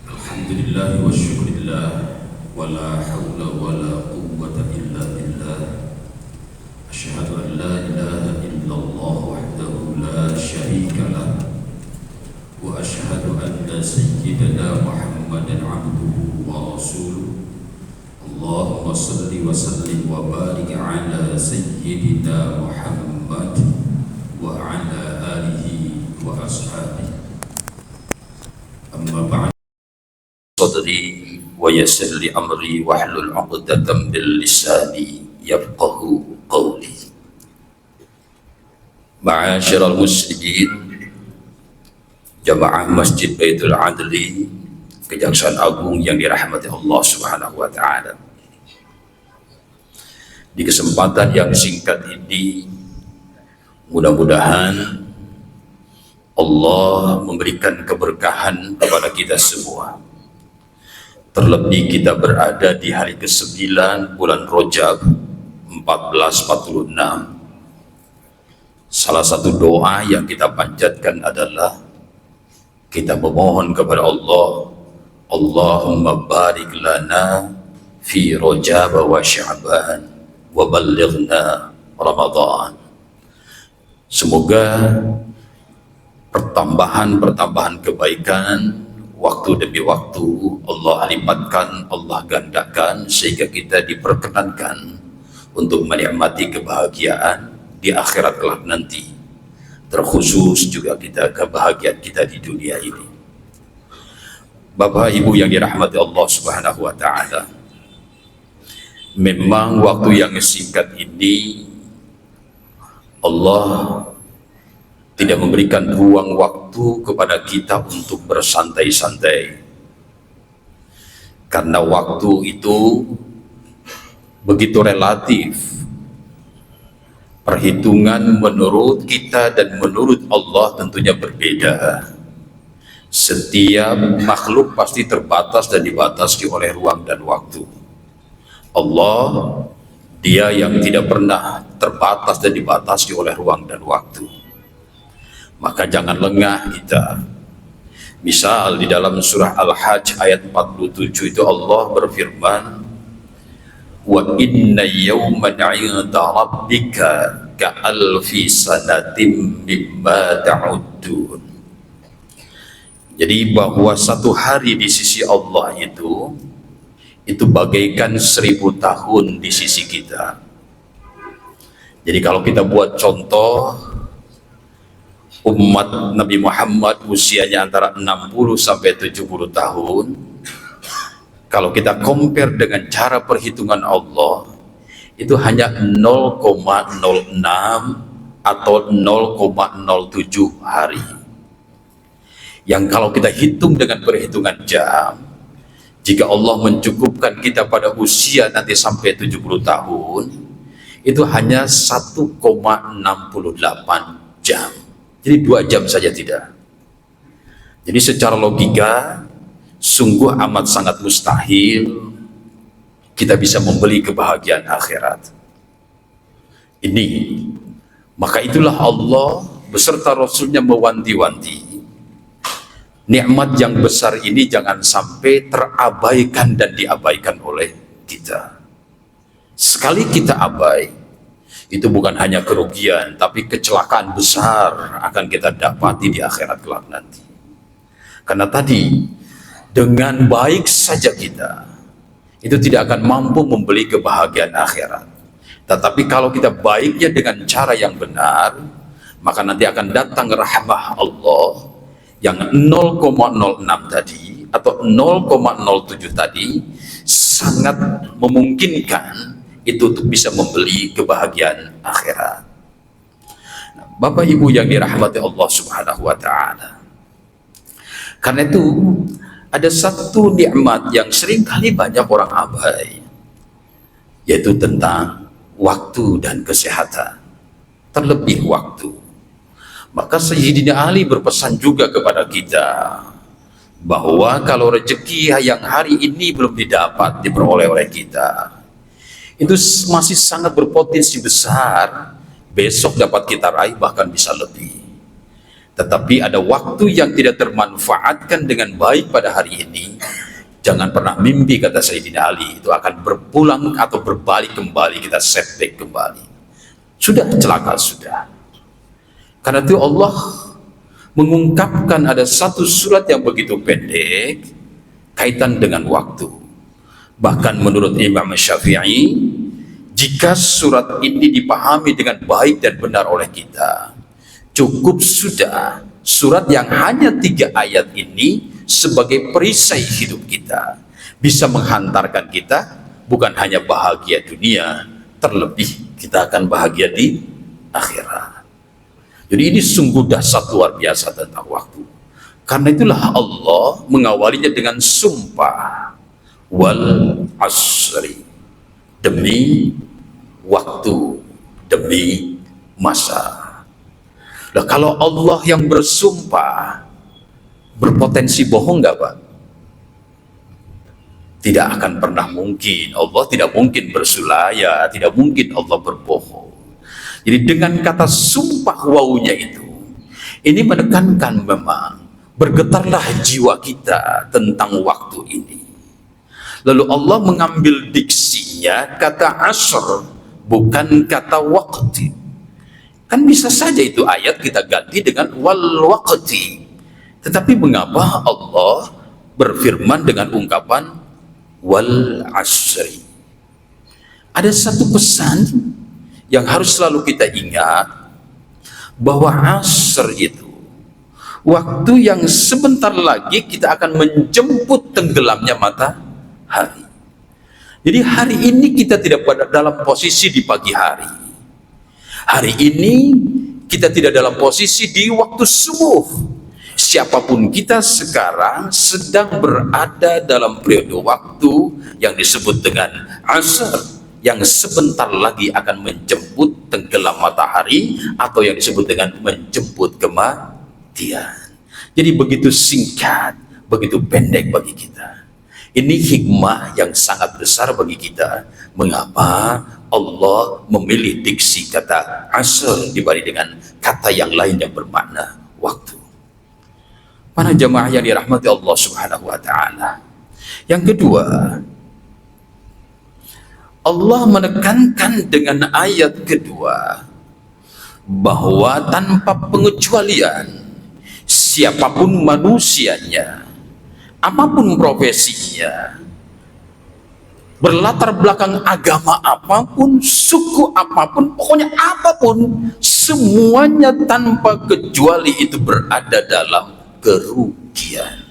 Alhamdulillah wa syukurillah wa la hawla wa la quwwata illa billah. Asyhadu an la ilaha illallah wahdahu la syarika lah wa asyhadu anna sayyidana Muhammadan abduhu wa rasuluh. Allahumma salli wa sallim wa barik ala sayyidina Muhammad wa ala alihi wa ashabihi. Amma ba'd. Sadri wa yassir li amri wahlul 'uqdatam bil lisani yafqahu qawli. Ma'asyiral muslimin, jamaah Masjid Baitul Adli, Kejaksaan Agung yang dirahmati Allah Subhanahu wa taala. Di kesempatan yang singkat ini, mudah-mudahan Allah memberikan keberkahan kepada kita semua. Terlebih kita berada di hari ke-9 bulan Rajab 1446. Salah satu doa yang kita panjatkan adalah kita memohon kepada Allah, Allahumma barik lana fi Rajab wa Sya'ban wa ballighna Ramadan. Semoga pertambahan kebaikan waktu demi waktu Allah lipatkan, Allah gandakan, sehingga kita diperkenankan untuk menikmati kebahagiaan di akhirat kelak nanti, terkhusus juga kebahagiaan kita di dunia ini. Bapak Ibu yang dirahmati Allah Subhanahu wa taala, memang waktu yang singkat ini Allah tidak memberikan ruang waktu kepada kita untuk bersantai-santai, karena waktu itu begitu relatif. Perhitungan menurut kita dan menurut Allah tentunya berbeda. Setiap makhluk pasti terbatas dan dibatasi oleh ruang dan waktu. Allah, Dia yang tidak pernah terbatas dan dibatasi oleh ruang dan waktu. Maka jangan lengah kita. Misal di dalam surah Al-Hajj ayat 47 itu Allah berfirman, wa inna yawman 'inda rabbika ka'alfi sanatin mimma ta'uddun. Jadi bahwa satu hari di sisi Allah itu bagaikan 1000 tahun di sisi kita. Jadi kalau kita buat contoh, umat Nabi Muhammad usianya antara 60 sampai 70 tahun. Kalau kita compare dengan cara perhitungan Allah, itu hanya 0,06 atau 0,07 hari. Yang kalau kita hitung dengan perhitungan jam, jika Allah mencukupkan kita pada usia nanti sampai 70 tahun, itu hanya 1,68 jam. Jadi 2 jam saja tidak. Jadi secara logika sungguh amat sangat mustahil kita bisa membeli kebahagiaan akhirat ini. Maka itulah Allah beserta Rasulnya mewanti-wanti, nikmat yang besar ini jangan sampai terabaikan dan diabaikan oleh kita. Sekali kita abai, itu bukan hanya kerugian, tapi kecelakaan besar akan kita dapati di akhirat kelak nanti. Karena tadi, dengan baik saja kita, itu tidak akan mampu membeli kebahagiaan akhirat. Tetapi kalau kita baiknya dengan cara yang benar, maka nanti akan datang rahmah Allah yang 0,06 tadi, atau 0,07 tadi, sangat memungkinkan itu untuk bisa membeli kebahagiaan akhirat. Nah, Bapak Ibu yang dirahmati Allah Subhanahu wa taala, karena itu ada satu nikmat yang seringkali banyak orang abai, yaitu tentang waktu dan kesehatan, terlebih waktu. Maka Sayyidina Ali berpesan juga kepada kita bahwa kalau rezeki yang hari ini belum diperoleh oleh kita, itu masih sangat berpotensi besar besok dapat kita raih, bahkan bisa lebih. Tetapi ada waktu yang tidak termanfaatkan dengan baik pada hari ini, jangan pernah mimpi, kata Sayyidina Ali, itu akan berpulang atau berbalik kembali, kita setback kembali. Sudah celaka, sudah. Karena itu Allah mengungkapkan ada satu surat yang begitu pendek kaitan dengan waktu. Bahkan menurut Imam Syafi'i, jika surat ini dipahami dengan baik dan benar oleh kita, cukup sudah surat yang hanya 3 ayat ini sebagai perisai hidup kita, bisa menghantarkan kita bukan hanya bahagia dunia, terlebih kita akan bahagia di akhirat. Jadi ini sungguh dahsyat luar biasa tentang waktu. Karena itulah Allah mengawalinya dengan sumpah, wal asri, demi waktu, demi masa. Nah, kalau Allah yang bersumpah, berpotensi bohong nggak, Pak? Tidak akan pernah mungkin. Allah tidak mungkin bersulaya, tidak mungkin Allah berbohong. Jadi dengan kata sumpah wawunya itu, ini menekankan memang bergetarlah jiwa kita tentang waktu ini. Lalu Allah mengambil diksinya kata asr, bukan kata waqti. Kan bisa saja itu ayat kita ganti dengan wal waqti. Tetapi mengapa Allah berfirman dengan ungkapan wal asri? Ada satu pesan yang harus selalu kita ingat, bahwa asr itu waktu yang sebentar lagi kita akan menjemput tenggelamnya matahari. Jadi hari ini kita tidak pada dalam posisi di pagi hari. Hari ini kita tidak dalam posisi di waktu subuh. Siapapun kita sekarang sedang berada dalam periode waktu yang disebut dengan asar, yang sebentar lagi akan menjemput tenggelam matahari, atau yang disebut dengan menjemput kematian. Jadi begitu singkat, begitu pendek bagi kita. Ini hikmah yang sangat besar bagi kita. Mengapa Allah memilih diksi kata asr dibanding dengan kata yang lain yang bermakna waktu. Para jamaah yang dirahmati Allah Subhanahu wa taala. Yang kedua, Allah menekankan dengan ayat kedua bahwa tanpa pengecualian, siapapun manusianya, apapun profesinya, berlatar belakang agama apapun, suku apapun, pokoknya apapun, semuanya tanpa kecuali itu berada dalam kerugian.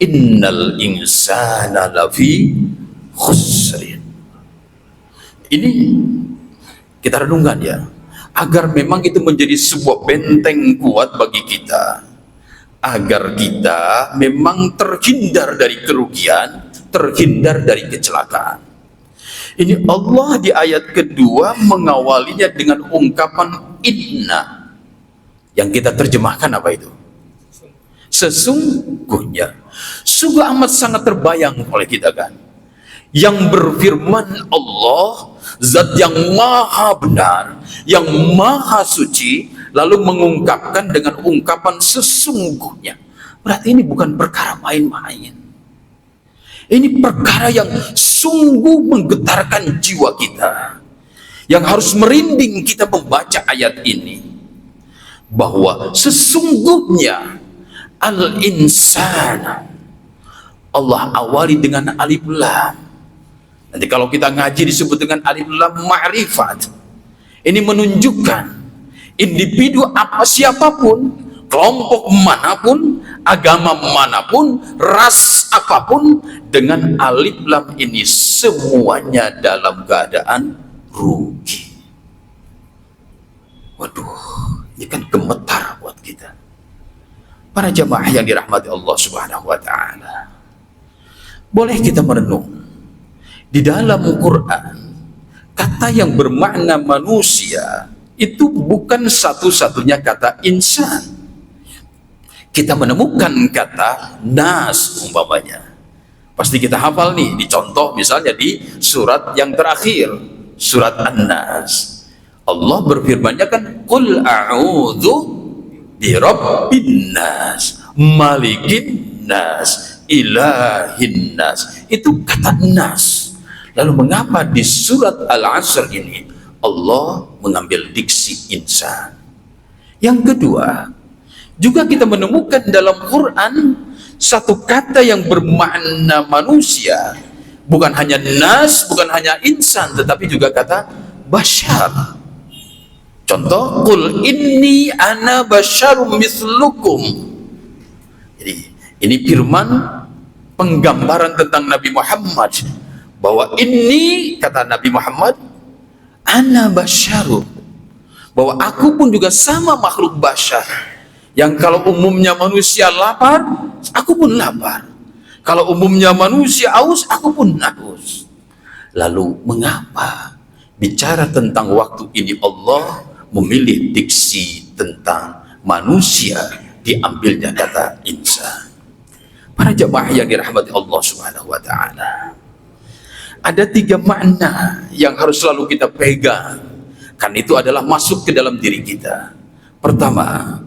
Innal insana lafi khusrin. Ini kita renungkan ya, agar memang itu menjadi sebuah benteng kuat bagi kita, agar kita memang terhindar dari kerugian, terhindar dari kecelakaan. Ini Allah di ayat kedua mengawalinya dengan ungkapan inna, yang kita terjemahkan apa itu? Sesungguhnya. Sungguh amat sangat terbayang oleh kita kan, yang berfirman Allah, zat yang maha benar, yang maha suci, lalu mengungkapkan dengan ungkapan sesungguhnya. Berarti ini bukan perkara main-main. Ini perkara yang sungguh menggetarkan jiwa kita, yang harus merinding kita membaca ayat ini, bahwa sesungguhnya al-insana, Allah awali dengan alif lam. Nanti kalau kita ngaji disebut dengan alif lam ma'rifat. Ini menunjukkan individu apa siapapun, kelompok manapun, agama manapun, ras apapun, dengan alif lam ini semuanya dalam keadaan rugi. Waduh, ini kan gemetar buat kita. Para jamaah yang dirahmati Allah Subhanahu wa taala. Boleh kita merenung di dalam Quran, kata yang bermakna manusia itu bukan satu-satunya kata insan. Kita menemukan kata nas umpamanya. Pasti kita hafal nih, dicontoh misalnya di surat yang terakhir, surat An-Nas. Allah berfirman-Nya kan, qul a'udzu di Rabbin nas, Malikin nas, Ilahin nas. Itu kata nas. Lalu mengapa di surat Al-Asr ini Allah mengambil diksi insan? Yang kedua, juga kita menemukan dalam Quran satu kata yang bermakna manusia, bukan hanya nas, bukan hanya insan, tetapi juga kata bashar. Contoh, qul inni ana basyarum mislukum. Jadi ini firman penggambaran tentang Nabi Muhammad, bahwa ini kata Nabi Muhammad, ana basyarum, bahwa aku pun juga sama makhluk basyar, yang kalau umumnya manusia lapar, aku pun lapar. Kalau umumnya manusia haus, aku pun haus. Lalu mengapa bicara tentang waktu ini Allah memilih diksi tentang manusia, diambilnya kata insan? Para jamaah yang dirahmati Allah Subhanahu wa taala, ada 3 makna yang harus selalu kita pegang, kan itu adalah masuk ke dalam diri kita. Pertama,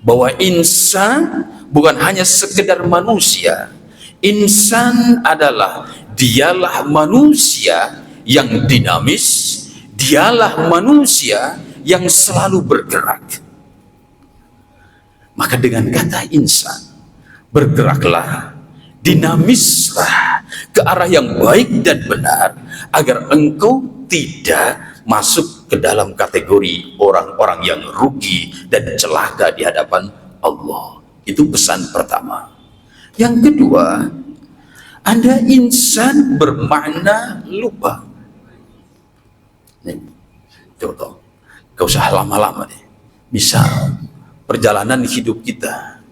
bahwa insan bukan hanya sekedar manusia. Insan adalah dialah manusia yang dinamis, dialah manusia yang selalu bergerak. Maka dengan kata insan, bergeraklah, dinamislah ke arah yang baik dan benar, agar engkau tidak masuk ke dalam kategori orang-orang yang rugi dan celaka di hadapan Allah. Itu pesan pertama. Yang kedua, ada insan bermakna lupa. Nih, contoh, gak usah lama-lama deh. Misal perjalanan hidup kita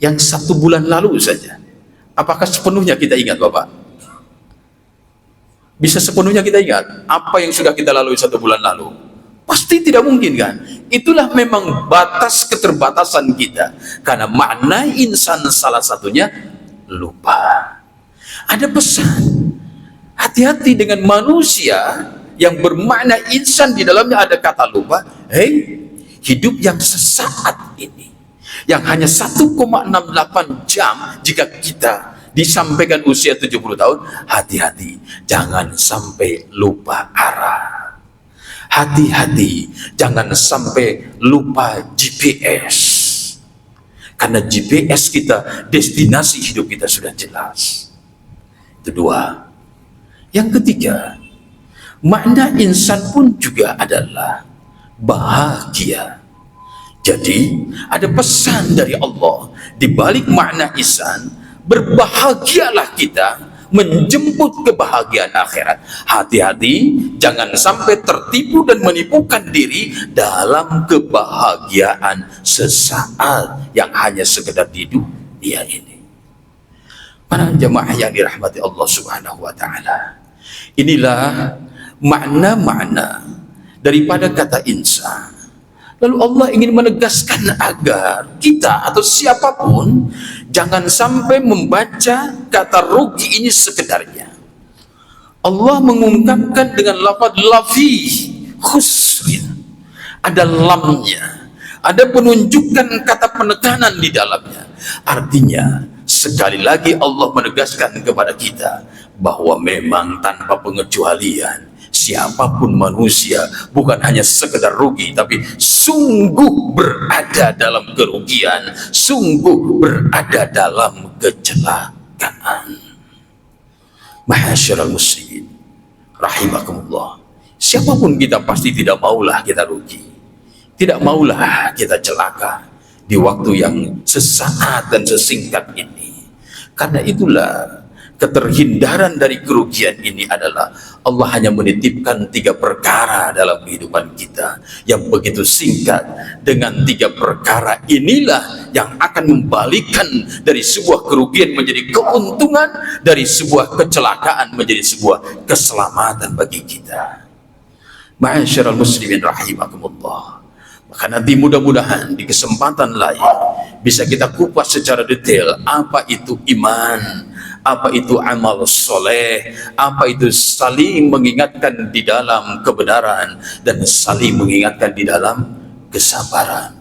yang 1 bulan lalu saja, apakah sepenuhnya kita ingat, Bapak? Bisa sepenuhnya kita ingat apa yang sudah kita lalui 1 bulan lalu? Pasti tidak mungkin, kan? Itulah memang batas keterbatasan kita, karena makna insan salah satunya lupa. Ada pesan, hati-hati dengan manusia yang bermakna insan, di dalamnya ada kata lupa. Hei, hidup yang sesaat ini, yang hanya 1,68 jam, jika kita disampaikan usia 70 tahun, hati-hati, jangan sampai lupa arah. Hati-hati, jangan sampai lupa GPS. Karena GPS kita, destinasi hidup kita sudah jelas. Itu 2. Yang ketiga, makna insan pun juga adalah bahagia. Jadi ada pesan dari Allah di balik makna insan, berbahagialah kita menjemput kebahagiaan akhirat. Hati-hati, jangan sampai tertipu dan menipukan diri dalam kebahagiaan sesaat yang hanya sekedar di dunia ini. Para jemaah yang dirahmati Allah Subhanahu wa taala, inilah makna-makna daripada kata insan. Lalu Allah ingin menegaskan agar kita atau siapapun jangan sampai membaca kata rugi ini sekedarnya. Allah mengungkapkan dengan lafaz lafi khusrin, ada lamnya, ada penunjukan kata penekanan di dalamnya. Artinya sekali lagi Allah menegaskan kepada kita bahwa memang tanpa pengecualian siapapun manusia bukan hanya sekedar rugi, tapi sungguh berada dalam kerugian, sungguh berada dalam kecelakaan. Ma'asyiral muslimin rahimakumullah, siapapun kita pasti tidak maulah kita rugi, tidak maulah kita celaka di waktu yang sesaat dan sesingkat ini. Karena itulah keterhindaran dari kerugian ini adalah Allah hanya menitipkan 3 perkara dalam kehidupan kita yang begitu singkat. Dengan 3 perkara inilah yang akan membalikan dari sebuah kerugian menjadi keuntungan, dari sebuah kecelakaan menjadi sebuah keselamatan bagi kita. Ma'asyiral muslimin rahimakumullah. Maka nanti mudah-mudahan di kesempatan lain bisa kita kupas secara detail apa itu iman, apa itu amal soleh, apa itu saling mengingatkan di dalam kebenaran dan saling mengingatkan di dalam kesabaran.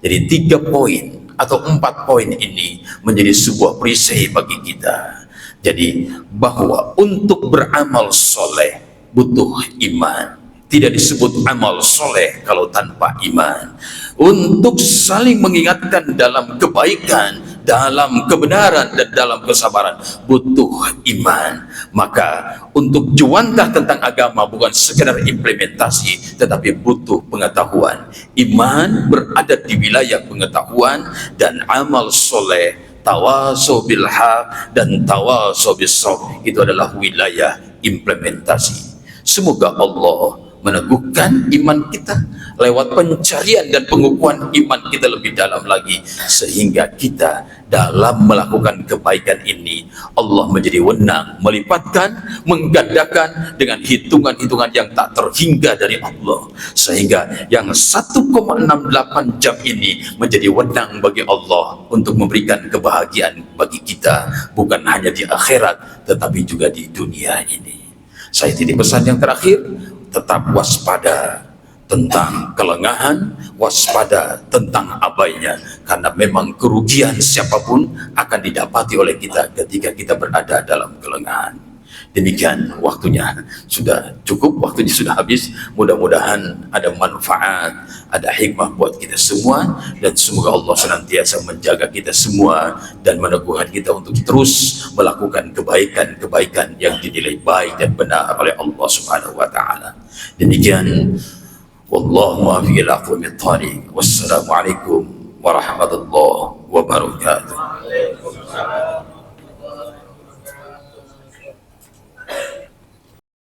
Jadi 3 poin atau 4 poin ini menjadi sebuah perisai bagi kita. Jadi bahwa untuk beramal soleh butuh iman. Tidak disebut amal soleh kalau tanpa iman. Untuk saling mengingatkan dalam kebaikan, dalam kebenaran, dan dalam kesabaran butuh iman. Maka untuk juantah tentang agama bukan sekedar implementasi, tetapi butuh pengetahuan. Iman berada di wilayah pengetahuan, dan amal soleh, tawasau bil haq dan tawasau bis sabr, itu adalah wilayah implementasi. Semoga Allah meneguhkan iman kita lewat pencarian dan pengukuhan iman kita lebih dalam lagi, sehingga kita dalam melakukan kebaikan ini Allah menjadi wenang, melipatkan, menggandakan dengan hitungan-hitungan yang tak terhingga dari Allah, sehingga yang 1,68 jam ini menjadi wenang bagi Allah untuk memberikan kebahagiaan bagi kita, bukan hanya di akhirat tetapi juga di dunia ini. Saya titip pesan yang terakhir, tetap waspada tentang kelengahan, waspada tentang abainya, karena memang kerugian siapapun akan didapati oleh kita ketika kita berada dalam kelengahan. Demikian, waktunya sudah cukup, waktunya sudah habis. Mudah-mudahan ada manfaat, ada hikmah buat kita semua, dan semoga Allah senantiasa menjaga kita semua dan meneguhkan kita untuk terus melakukan kebaikan-kebaikan yang dinilai baik dan benar oleh Allah Subhanahu wa taala. Demikian, wallahu muwaffiq ila aqwamit thariq. Wassalamualaikum warahmatullahi wabarakatuh.